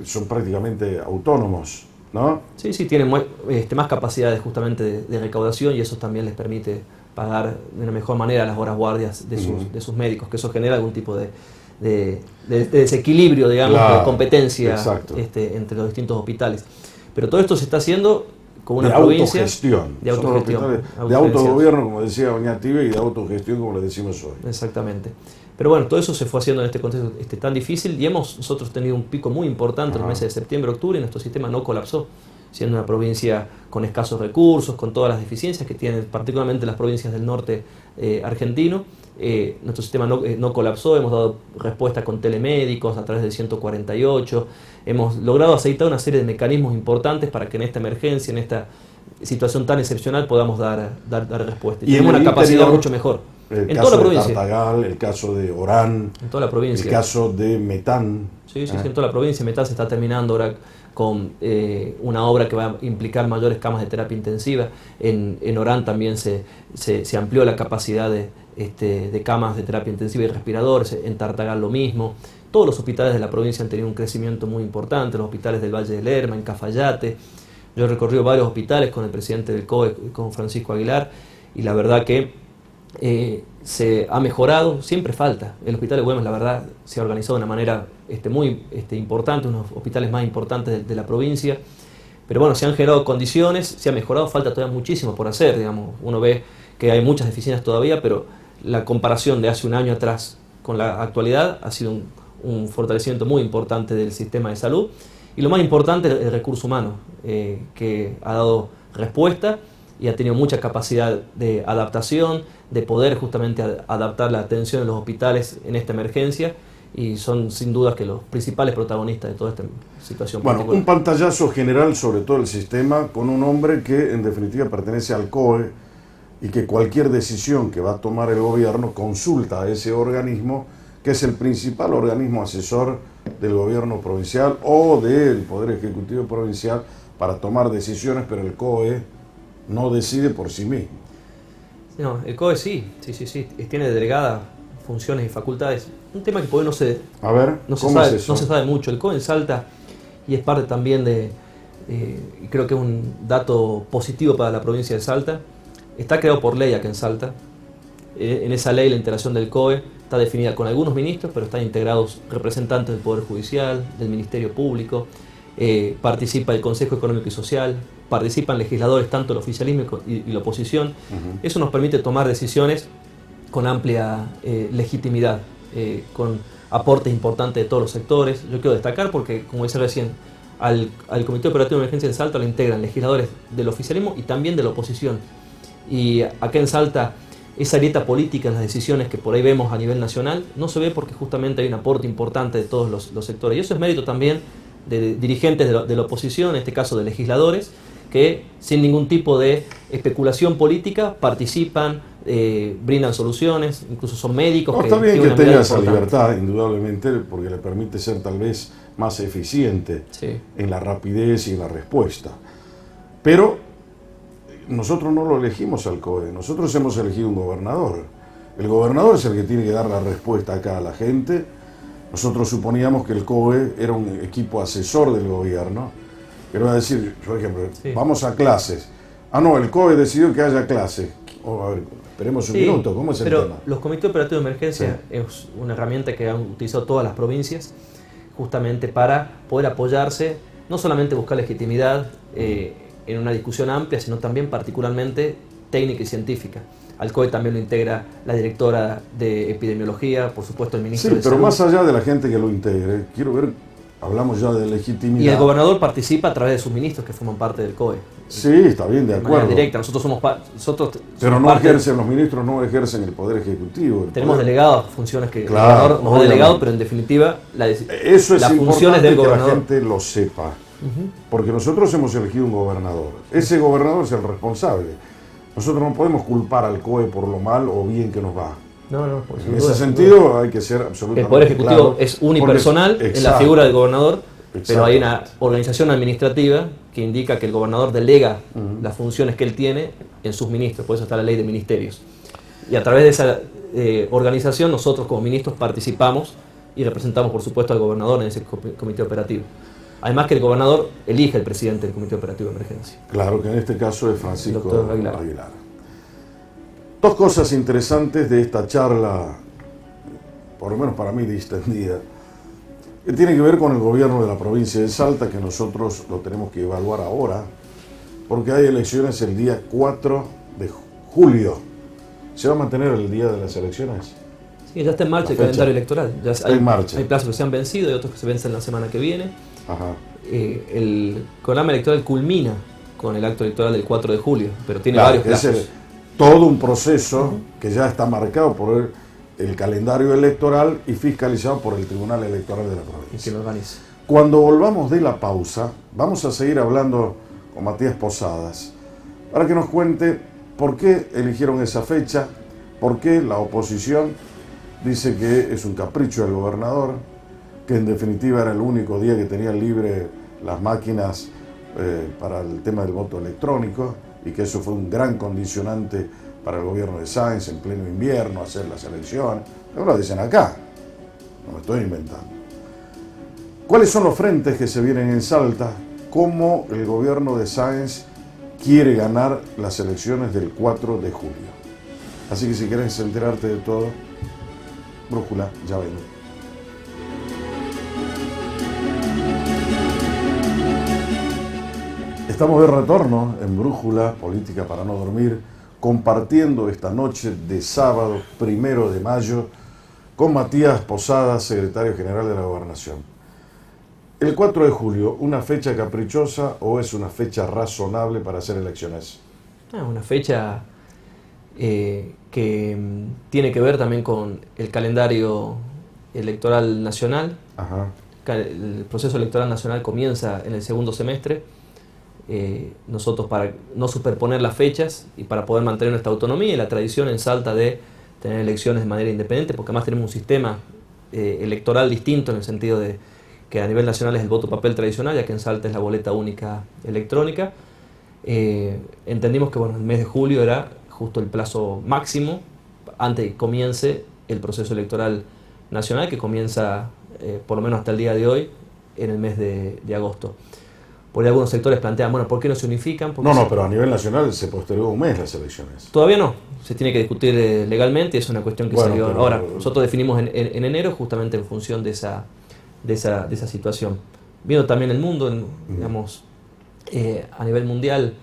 son prácticamente autónomos, ¿no? Sí, tienen más capacidades justamente de recaudación, y eso también les permite pagar de una mejor manera las horas guardias de sus médicos, que eso genera algún tipo de desequilibro, digamos, de competencia entre los distintos hospitales. Pero todo esto se está haciendo con una provincia de autogestión, de autogobierno, como decía doña Tibia, y de autogestión, como le decimos hoy. Exactamente. Pero bueno, todo eso se fue haciendo en este contexto tan difícil, y hemos nosotros tenido un pico muy importante en los meses de septiembre, octubre, y nuestro sistema no colapsó, siendo una provincia con escasos recursos, con todas las deficiencias que tienen particularmente las provincias del norte argentino. Nuestro sistema no colapsó, hemos dado respuesta con telemédicos a través del 148, hemos logrado aceitar una serie de mecanismos importantes para que en esta emergencia, en esta situación tan excepcional, podamos dar respuesta. Y tenemos una capacidad mucho mejor. En toda la provincia. El caso de Tartagal, el caso de Orán, en toda la provincia. El caso de Metán. Sí, en toda la provincia. Metán se está terminando ahora con una obra que va a implicar mayores camas de terapia intensiva. En Orán también se amplió la capacidad de camas de terapia intensiva y respiradores. En Tartagal lo mismo. Todos los hospitales de la provincia han tenido un crecimiento muy importante. Los hospitales del Valle del Lerma, en Cafayate. Yo he recorrido varios hospitales con el presidente del COE, con Francisco Aguilar, y la verdad que se ha mejorado. Siempre falta. El Hospital de Güemes, la verdad, se ha organizado de una manera muy importante, unos hospitales más importantes de la provincia. Pero bueno, se han generado condiciones, se ha mejorado, falta todavía muchísimo por hacer, digamos. Uno ve que hay muchas deficiencias todavía, pero la comparación de hace un año atrás con la actualidad ha sido un fortalecimiento muy importante del sistema de salud. Y lo más importante, el recurso humano, que ha dado respuesta y ha tenido mucha capacidad de adaptación, de poder justamente adaptar la atención en los hospitales en esta emergencia, y son sin duda que los principales protagonistas de toda esta situación. Bueno, un pantallazo general sobre todo el sistema, con un hombre que en definitiva pertenece al COE y que cualquier decisión que va a tomar el gobierno consulta a ese organismo, que es el principal organismo asesor del gobierno provincial o del Poder Ejecutivo provincial para tomar decisiones, pero el COE no decide por sí mismo. No, el COE sí, tiene delegadas funciones y facultades. Un tema que por hoy no se sabe mucho. El COE en Salta, y es parte también y creo que es un dato positivo para la provincia de Salta. Está creado por ley acá en Salta. En esa ley la integración del COE está definida con algunos ministros, pero están integrados representantes del Poder Judicial, del Ministerio Público, participa el Consejo Económico y Social, participan legisladores tanto el oficialismo y la oposición. Eso nos permite tomar decisiones con amplia legitimidad, con aportes importantes de todos los sectores. Yo quiero destacar porque, como decía recién, al Comité Operativo de Emergencia en Salta lo integran legisladores del oficialismo y también de la oposición. Y acá en Salta, esa grieta política en las decisiones que por ahí vemos a nivel nacional no se ve porque justamente hay un aporte importante de todos los sectores. Y eso es mérito también de dirigentes de la oposición, en este caso de legisladores, que sin ningún tipo de especulación política participan, brindan soluciones, incluso son médicos. No, está bien que tenga esa libertad, indudablemente, porque le permite ser tal vez más eficiente en la rapidez y en la respuesta. Pero nosotros no lo elegimos al COE, nosotros hemos elegido un gobernador. El gobernador es el que tiene que dar la respuesta acá a la gente. Nosotros suponíamos que el COE era un equipo asesor del gobierno, que va a decir, por ejemplo, vamos a clases. Ah, no, el COE decidió que haya clases. A ver, esperemos un minuto, ¿cómo es el tema? Los comités operativos de emergencia es una herramienta que han utilizado todas las provincias justamente para poder apoyarse, no solamente buscar legitimidad en una discusión amplia, sino también particularmente técnica y científica. Al COE también lo integra la directora de epidemiología, por supuesto el ministro de Salud. Salud. Más allá de la gente que lo integre, quiero ver, hablamos ya de legitimidad. Y el gobernador participa a través de sus ministros que forman parte del COE. Sí, está bien, de acuerdo. Directa, nosotros somos pero no ejercen, los ministros no ejercen el poder ejecutivo. Tenemos delegados, funciones que el gobernador nos ha delegado, pero en definitiva eso es las funciones del gobernador. Que la gente lo sepa. Porque nosotros hemos elegido un gobernador. Ese gobernador es el responsable. Nosotros no podemos culpar al COE por lo mal o bien que nos va. No, en ese sentido hay que ser absolutamente el Poder Ejecutivo claro, es unipersonal en la figura del gobernador, pero hay una organización administrativa que indica que el gobernador delega las funciones que él tiene en sus ministros, por eso está la ley de ministerios. Y a través de esa organización nosotros como ministros participamos y representamos por supuesto al gobernador en ese comité operativo. Además que el gobernador elige el presidente del Comité Operativo de Emergencia. Claro, que en este caso es Francisco Dr. Aguilar. Dos cosas interesantes de esta charla, por lo menos para mí distendida, que tiene que ver con el gobierno de la provincia de Salta, que nosotros lo tenemos que evaluar ahora, porque hay elecciones el día 4 de julio. ¿Se va a mantener el día de las elecciones? Sí, ya está en marcha el calendario electoral. Ya está en marcha. Hay plazos que se han vencido y otros que se vencen la semana que viene. Ajá. El programa electoral culmina con el acto electoral del 4 de julio, pero tiene varios plazos. Es todo un proceso que ya está marcado por el calendario electoral y fiscalizado por el Tribunal Electoral de la provincia. Y que lo organice. Cuando volvamos de la pausa, vamos a seguir hablando con Matías Posadas para que nos cuente por qué eligieron esa fecha, por qué la oposición dice que es un capricho del gobernador, que en definitiva era el único día que tenían libre las máquinas para el tema del voto electrónico y que eso fue un gran condicionante para el gobierno de Sáenz en pleno invierno, hacer las elecciones. Ahora dicen acá, no me estoy inventando. ¿Cuáles son los frentes que se vienen en Salta? ¿Cómo el gobierno de Sáenz quiere ganar las elecciones del 4 de julio? Así que si quieres enterarte de todo, Brújula, ya vengo. Estamos de retorno en Brújula, Política para no dormir, compartiendo esta noche de sábado 1 de mayo con Matías Posadas, secretario general de la Gobernación. ¿El 4 de julio, una fecha caprichosa o es una fecha razonable para hacer elecciones? Es una fecha que tiene que ver también con el calendario electoral nacional. Ajá. El proceso electoral nacional comienza en el segundo semestre. Nosotros, para no superponer las fechas y para poder mantener nuestra autonomía y la tradición en Salta de tener elecciones de manera independiente, porque además tenemos un sistema electoral distinto en el sentido de que a nivel nacional es el voto papel tradicional, ya que en Salta es la boleta única electrónica. Entendimos que bueno, el mes de julio era justo el plazo máximo antes de que comience el proceso electoral nacional, que comienza por lo menos hasta el día de hoy, en el mes de agosto. Por ahí algunos sectores plantean, bueno, ¿por qué no se unifican? Pero a nivel nacional se postergó un mes las elecciones. Todavía no, se tiene que discutir legalmente, es una cuestión que salió. Ahora, nosotros definimos en enero justamente en función de esa situación. Viendo también el mundo, digamos, a nivel mundial,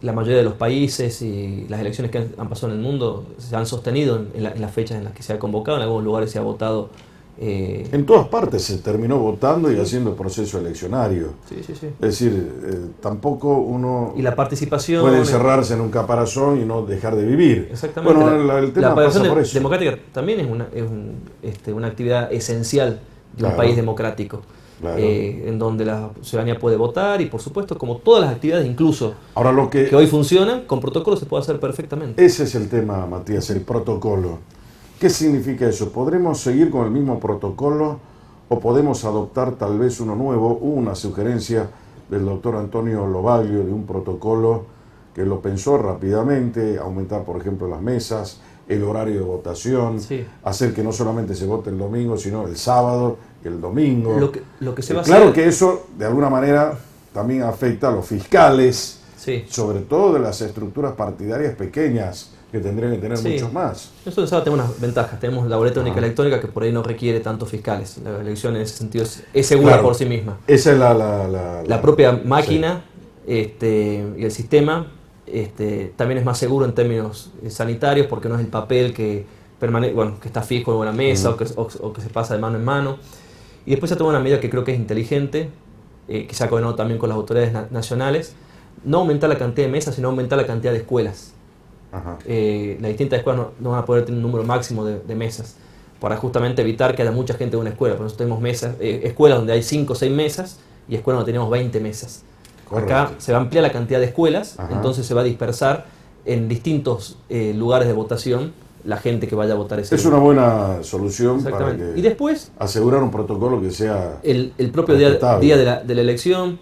la mayoría de los países y las elecciones que han pasado en el mundo se han sostenido en las fechas en las que se ha convocado, en algunos lugares se ha votado. En todas partes se terminó votando y haciendo el proceso eleccionario. Sí. Es decir, tampoco uno y la participación puede encerrarse en un caparazón y no dejar de vivir. Exactamente. Bueno, el tema la pasa por eso. democrática también es una actividad esencial de un país democrático. Claro. En donde la ciudadanía puede votar y por supuesto como todas las actividades incluso Ahora, que hoy funcionan, con protocolo se puede hacer perfectamente. Ese es el tema, Matías, el protocolo. ¿Qué significa eso? ¿Podremos seguir con el mismo protocolo o podemos adoptar tal vez uno nuevo? Hubo una sugerencia del doctor Antonio Lobaglio de un protocolo que lo pensó rápidamente, aumentar por ejemplo las mesas, el horario de votación, hacer que no solamente se vote el domingo, sino el sábado, el domingo. Lo que se va a claro hacer... que eso de alguna manera también afecta a los fiscales, sobre todo de las estructuras partidarias pequeñas, que tendrían que tener muchos más. Nosotros tenemos unas ventajas, tenemos la boleta única electrónica que por ahí no requiere tantos fiscales. La elección en ese sentido es segura por sí misma. Esa es la propia máquina y el sistema también es más seguro en términos sanitarios porque no es el papel que que está fijo en una mesa o que se pasa de mano en mano. Y después se toma una medida que creo que es inteligente, que se ha coordinado también con las autoridades nacionales, no aumentar la cantidad de mesas, sino aumentar la cantidad de escuelas. Las distintas escuelas no van a poder tener un número máximo de mesas para justamente evitar que haya mucha gente en una escuela. Por eso tenemos escuelas donde hay 5 o 6 mesas y escuelas donde tenemos 20 mesas. Correcto. Acá se va a ampliar la cantidad de escuelas, entonces se va a dispersar en distintos lugares de votación la gente que vaya a votar ese Es día. una buena solución para que y después asegurar un protocolo que sea el propio día de la elección.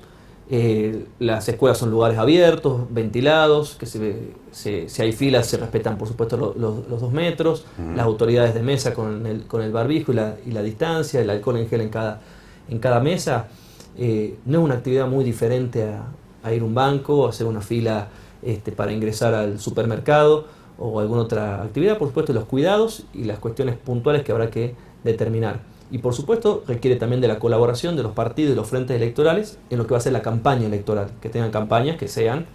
Las escuelas son lugares abiertos, ventilados, que si hay filas se respetan por supuesto los 2 metros, las autoridades de mesa con el barbijo y la distancia, el alcohol en gel en cada mesa. No es una actividad muy diferente a ir a un banco, a hacer una fila para ingresar al supermercado o alguna otra actividad. Por supuesto los cuidados y las cuestiones puntuales que habrá que determinar. Y por supuesto requiere también de la colaboración de los partidos y los frentes electorales en lo que va a ser la campaña electoral, que tengan campañas que sean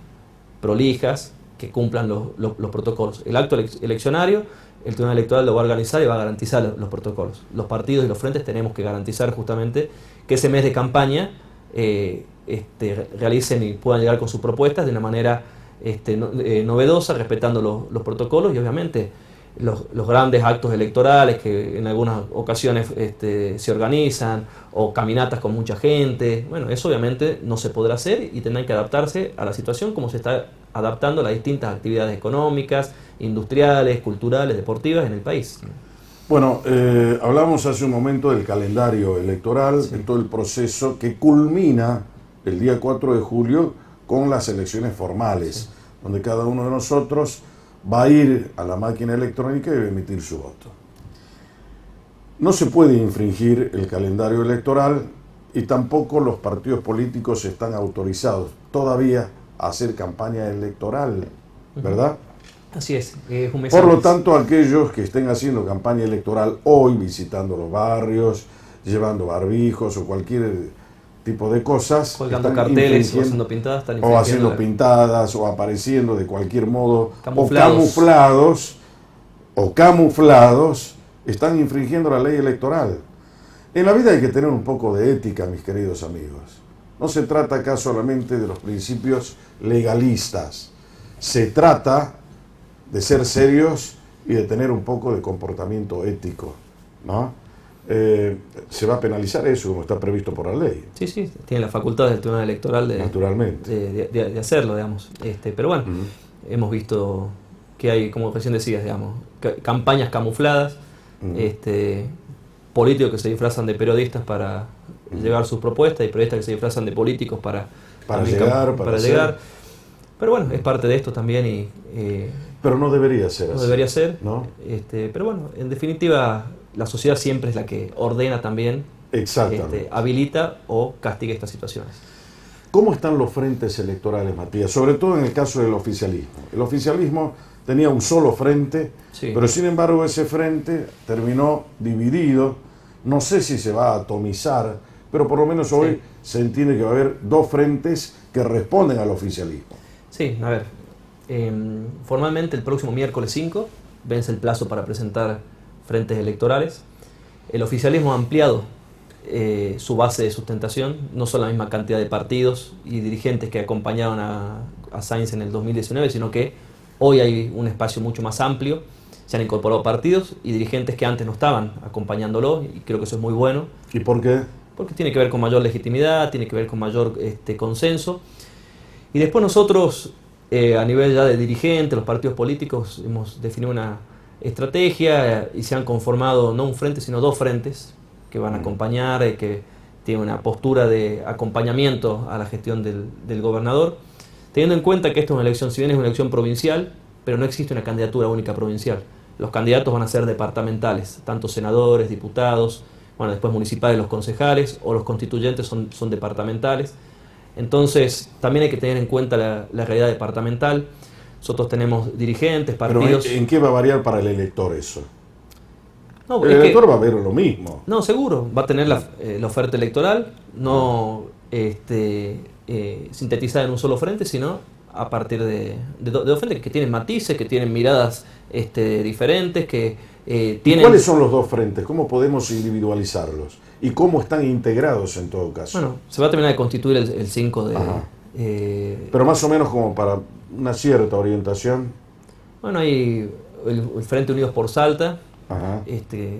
prolijas, que cumplan los protocolos. El acto eleccionario, el Tribunal Electoral lo va a organizar y va a garantizar los protocolos. Los partidos y los frentes tenemos que garantizar justamente que ese mes de campaña realicen y puedan llegar con sus propuestas de una manera novedosa, respetando los protocolos y obviamente los grandes actos electorales que en algunas ocasiones se organizan o caminatas con mucha gente. Bueno, eso obviamente no se podrá hacer y tendrán que adaptarse a la situación como se está adaptando a las distintas actividades económicas, industriales, culturales, deportivas en el país. Bueno, hablamos hace un momento del calendario electoral, de todo el proceso que culmina el día 4 de julio con las elecciones formales, donde cada uno de nosotros va a ir a la máquina electrónica y va a emitir su voto. No se puede infringir el calendario electoral y tampoco los partidos políticos están autorizados todavía a hacer campaña electoral, ¿verdad? Así es un mes Por lo antes. tanto, aquellos que estén haciendo campaña electoral hoy, visitando los barrios, llevando barbijos o cualquier tipo de cosas, colgando carteles o haciendo pintadas, o haciendo pintadas o apareciendo de cualquier modo camuflados. o camuflados, están infringiendo la ley electoral. En la vida hay que tener un poco de ética, mis queridos amigos. No se trata acá solamente de los principios legalistas, se trata de ser serios y de tener un poco de comportamiento ético, ¿no? Se va a penalizar eso como está previsto por la ley. Sí, tiene la facultad del Tribunal Electoral de hacerlo, digamos. Pero bueno, hemos visto que hay, como recién decías, digamos, campañas camufladas, políticos que se disfrazan de periodistas para llevar sus propuestas y periodistas que se disfrazan de políticos para llegar. Pero bueno, es parte de esto también pero no debería ser así. No debería ser, ¿no? Pero bueno, en definitiva, la sociedad siempre es la que ordena también, habilita o castiga estas situaciones. ¿Cómo están los frentes electorales, Matías? Sobre todo en el caso del oficialismo. El oficialismo tenía un solo frente, Sí. pero sin embargo ese frente terminó dividido. No sé si se va a atomizar, pero por lo menos hoy Sí. se entiende que va a haber dos frentes que responden al oficialismo. Sí, a ver, formalmente el próximo miércoles 5 vence el plazo para presentar frentes electorales. El oficialismo ha ampliado su base de sustentación, no solo la misma cantidad de partidos y dirigentes que acompañaron a Sainz en el 2019, sino que hoy hay un espacio mucho más amplio. Se han incorporado partidos y dirigentes que antes no estaban acompañándolo, y creo que eso es muy bueno. ¿Y por qué? Porque tiene que ver con mayor legitimidad, tiene que ver con mayor consenso. Y después nosotros, a nivel ya de dirigentes, los partidos políticos, hemos definido una estrategia y se han conformado no un frente, sino dos frentes que van a acompañar, que tienen una postura de acompañamiento a la gestión del gobernador, teniendo en cuenta que esto es una elección, si bien es una elección provincial, pero no existe una candidatura única provincial. Los candidatos van a ser departamentales, tanto senadores, diputados, bueno, después municipales, los concejales, o los constituyentes son departamentales. Entonces, también hay que tener en cuenta la realidad departamental. Nosotros tenemos dirigentes, partidos... Pero ¿en qué va a variar para el elector eso? No, El elector va a ver lo mismo. No, seguro, va a tener la oferta electoral, no sintetizada en un solo frente, sino a partir de dos frentes que tienen matices, que tienen miradas diferentes, que tienen... ¿Cuáles son los dos frentes? ¿Cómo podemos individualizarlos? ¿Y cómo están integrados en todo caso? Bueno, se va a terminar de constituir el 5 de... Pero más o menos como para una cierta orientación. Bueno, hay el Frente Unidos por Salta. Ajá.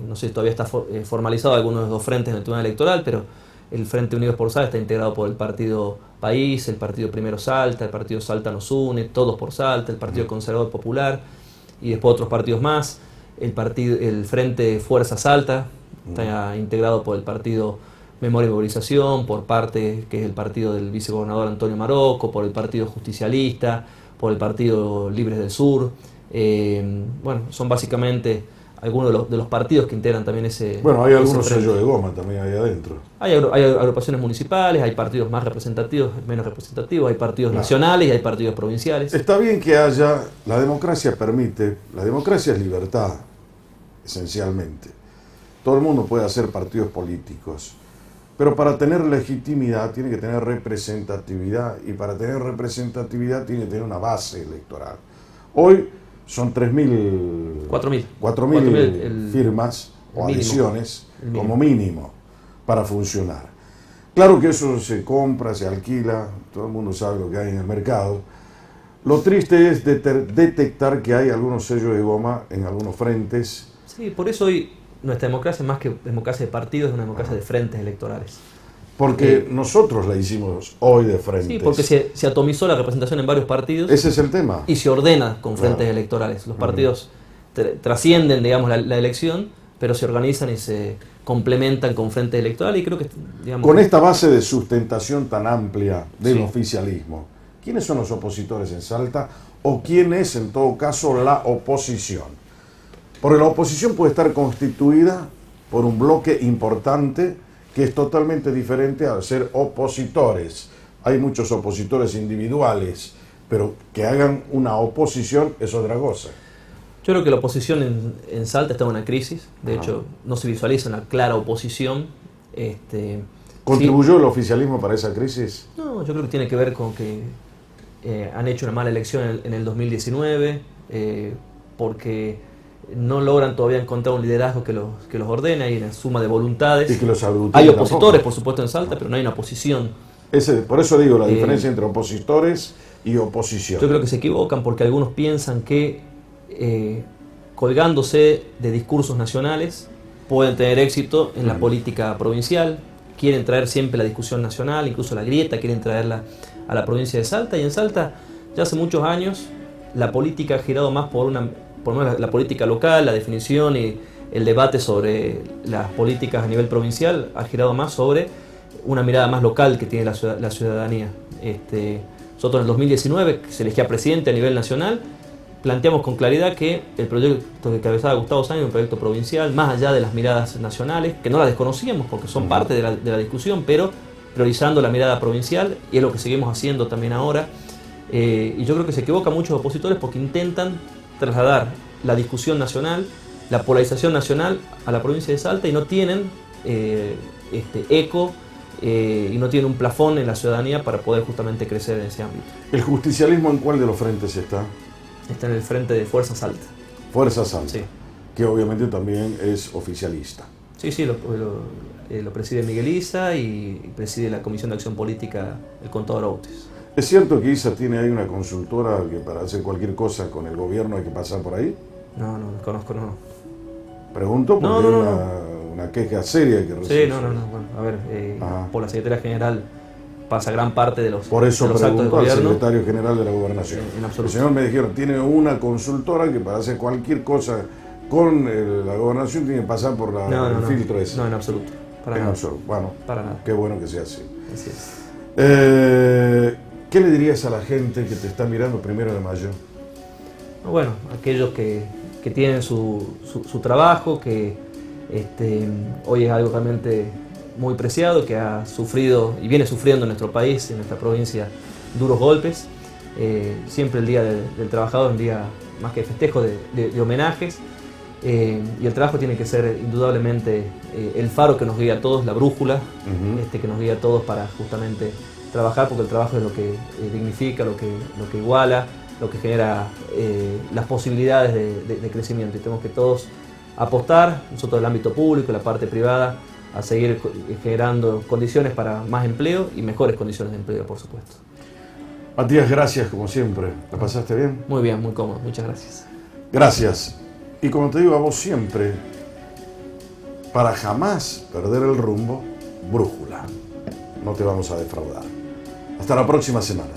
No sé si todavía está formalizado alguno de los dos frentes en el Tribunal Electoral, pero el Frente Unidos por Salta está integrado por el Partido País, el Partido Primero Salta, el Partido Salta Nos Une, Todos por Salta, el Partido Conservador Popular y después otros partidos más. El Frente Fuerza Salta está integrado por el Partido Memoria y Movilización, por parte que es el partido del vicegobernador Antonio Marocco, por el Partido Justicialista, por el Partido Libres del Sur. Bueno, son básicamente algunos de los partidos que integran también ese... Bueno, hay algunos frente. sellos de goma también ahí adentro. Hay agrupaciones municipales, hay partidos más representativos, menos representativos, hay partidos nacionales y hay partidos provinciales. Está bien que haya... La democracia permite... La democracia es libertad, esencialmente. Todo el mundo puede hacer partidos políticos. Pero para tener legitimidad tiene que tener representatividad. Y para tener representatividad tiene que tener una base electoral. Hoy son 4.000 firmas o adiciones como mínimo para funcionar. Claro que eso se compra, se alquila, todo el mundo sabe lo que hay en el mercado. Lo triste es detectar que hay algunos sellos de goma en algunos frentes. Sí, por eso hoy nuestra democracia, más que democracia de partidos, es una democracia de frentes electorales. Porque nosotros la hicimos hoy de frentes. Sí, porque se atomizó la representación en varios partidos. Ese es el tema. Y se ordena con frentes electorales. Los partidos trascienden, digamos, la elección, pero se organizan y se complementan con frentes electorales. Y creo que, digamos, con esta base de sustentación tan amplia del oficialismo, ¿quiénes son los opositores en Salta? ¿O quién es, en todo caso, la oposición? Porque la oposición puede estar constituida por un bloque importante que es totalmente diferente a ser opositores. Hay muchos opositores individuales, pero que hagan una oposición es otra cosa. Yo creo que la oposición en Salta está en una crisis. De hecho, no se visualiza una clara oposición. ¿Contribuyó el oficialismo para esa crisis? No, yo creo que tiene que ver con que han hecho una mala elección en el 2019, porque no logran todavía encontrar un liderazgo que los ordene, hay una suma de voluntades. Y que los aglutine. Hay opositores, tampoco. por supuesto, en Salta, pero no hay una oposición. Por eso digo la diferencia entre opositores y oposición. Yo creo que se equivocan porque algunos piensan que colgándose de discursos nacionales pueden tener éxito en la política provincial, quieren traer siempre la discusión nacional, incluso la grieta, quieren traerla a la provincia de Salta, y en Salta ya hace muchos años la política ha girado más por la política local, la definición y el debate sobre las políticas a nivel provincial ha girado más sobre una mirada más local que tiene la ciudadanía. Nosotros en el 2019, que se elegía presidente a nivel nacional, planteamos con claridad que el proyecto que encabezaba Gustavo Sainz era un proyecto provincial, más allá de las miradas nacionales, que no las desconocíamos porque son parte de la discusión, pero priorizando la mirada provincial, y es lo que seguimos haciendo también ahora. Y yo creo que se equivocan muchos opositores porque intentan trasladar la discusión nacional, la polarización nacional a la provincia de Salta, y no tienen eco y no tienen un plafón en la ciudadanía para poder justamente crecer en ese ámbito. ¿El justicialismo en cuál de los frentes está? Está en el frente de Fuerza Salta. Fuerza Salta, Sí. que obviamente también es oficialista. Sí, lo preside Miguel Isa y preside la Comisión de Acción Política el contador Outes. ¿Es cierto que Isa tiene ahí una consultora que para hacer cualquier cosa con el gobierno hay que pasar por ahí? No, conozco, no. Pregunto porque No. es una queja seria que recibe. Sí, no. Bueno, a ver, por la Secretaría General pasa gran parte de los, Por eso de los actos de pregunto al gobierno. secretario general de la Gobernación. En absoluto. El señor me dijeron, tiene una consultora que para hacer cualquier cosa con la Gobernación tiene que pasar por el filtro ese. No, en absoluto. Para En nada. absoluto. Bueno, Para nada. qué bueno que sea así. Así es. ¿Qué le dirías a la gente que te está mirando 1 de mayo? Bueno, aquellos que tienen su trabajo, que hoy es algo realmente muy preciado, que ha sufrido y viene sufriendo en nuestro país, en nuestra provincia, duros golpes. Siempre el Día del Trabajador es un día más que festejo de homenajes, y el trabajo tiene que ser indudablemente el faro que nos guía a todos, la brújula que nos guía a todos para justamente trabajar, porque el trabajo es lo que dignifica, lo que iguala, lo que genera las posibilidades de crecimiento, y tenemos que todos apostar, nosotros del ámbito público, la parte privada, a seguir generando condiciones para más empleo y mejores condiciones de empleo, por supuesto. Matías, gracias como siempre. ¿La pasaste bien? Muy bien, muy cómodo, muchas gracias. Gracias. Y como te digo a vos siempre, para jamás perder el rumbo, brújula. No te vamos a defraudar. Hasta la próxima semana.